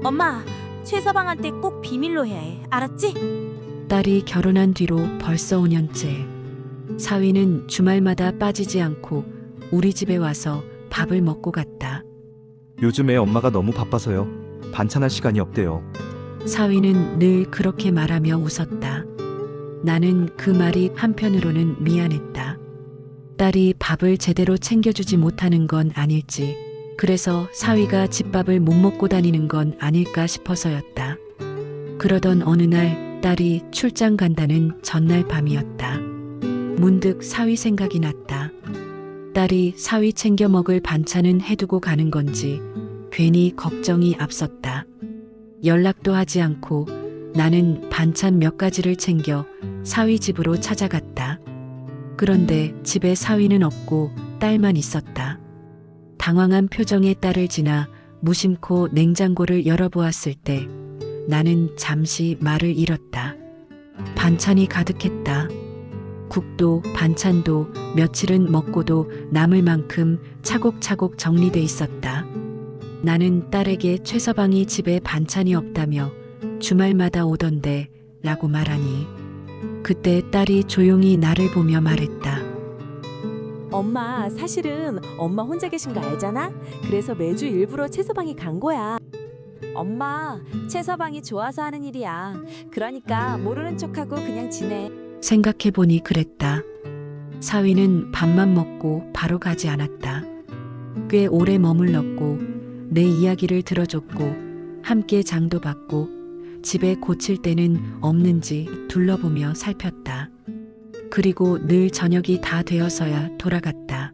엄마, 최서방한테 꼭 비밀로 해야 해. 알았지? 딸이 결혼한 뒤로 벌써 5년째. 사위는 주말마다 빠지지 않고 우리 집에 와서 밥을 먹고 갔다. 요즘에 엄마가 너무 바빠서요. 반찬할 시간이 없대요. 사위는 늘 그렇게 말하며 웃었다. 나는 그 말이 한편으로는 미안했다. 딸이 밥을 제대로 챙겨주지 못하는 건 아닐지, 그래서 사위가 집밥을 못 먹고 다니는 건 아닐까 싶어서였다. 그러던 어느 날 딸이 출장 간다는 전날 밤이었다. 문득 사위 생각이 났다. 딸이 사위 챙겨 먹을 반찬은 해두고 가는 건지 괜히 걱정이 앞섰다. 연락도 하지 않고 나는 반찬 몇 가지를 챙겨 사위 집으로 찾아갔다. 그런데 집에 사위는 없고 딸만 있었다. 당황한 표정의 딸을 지나 무심코 냉장고를 열어보았을 때 나는 잠시 말을 잃었다. 반찬이 가득했다. 국도 반찬도 며칠은 먹고도 남을 만큼 차곡차곡 정리돼 있었다. 나는 딸에게 최서방이 집에 반찬이 없다며 주말마다 오던데 라고 말하니 그때 딸이 조용히 나를 보며 말했다. 엄마, 사실은 엄마 혼자 계신 거 알잖아? 그래서 매주 일부러 최서방이 간 거야. 엄마, 최서방이 좋아서 하는 일이야. 그러니까 모르는 척하고 그냥 지내. 생각해보니 그랬다. 사위는 밥만 먹고 바로 가지 않았다. 꽤 오래 머물렀고 내 이야기를 들어줬고 함께 장도 봤고 집에 고칠 때는 없는지 둘러보며 살폈다. 그리고 늘 저녁이 다 되어서야 돌아갔다.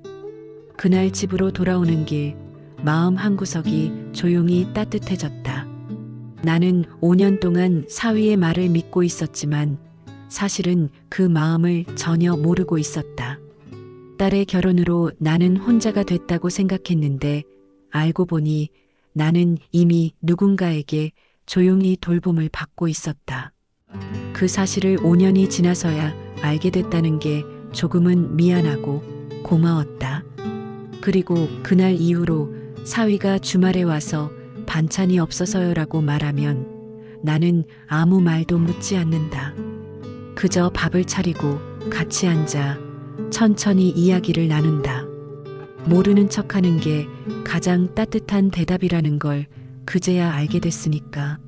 그날 집으로 돌아오는 길 마음 한구석이 조용히 따뜻해졌다. 나는 5년 동안 사위의 말을 믿고 있었지만 사실은 그 마음을 전혀 모르고 있었다. 딸의 결혼으로 나는 혼자가 됐다고 생각했는데 알고 보니 나는 이미 누군가에게 조용히 돌봄을 받고 있었다. 그 사실을 5년이 지나서야 알게 됐다는 게 조금은 미안하고 고마웠다. 그리고 그날 이후로 사위가 주말에 와서 반찬이 없어서요라고 말하면 나는 아무 말도 묻지 않는다. 그저 밥을 차리고 같이 앉아 천천히 이야기를 나눈다. 모르는 척하는 게 가장 따뜻한 대답이라는 걸 그제야 알게 됐으니까.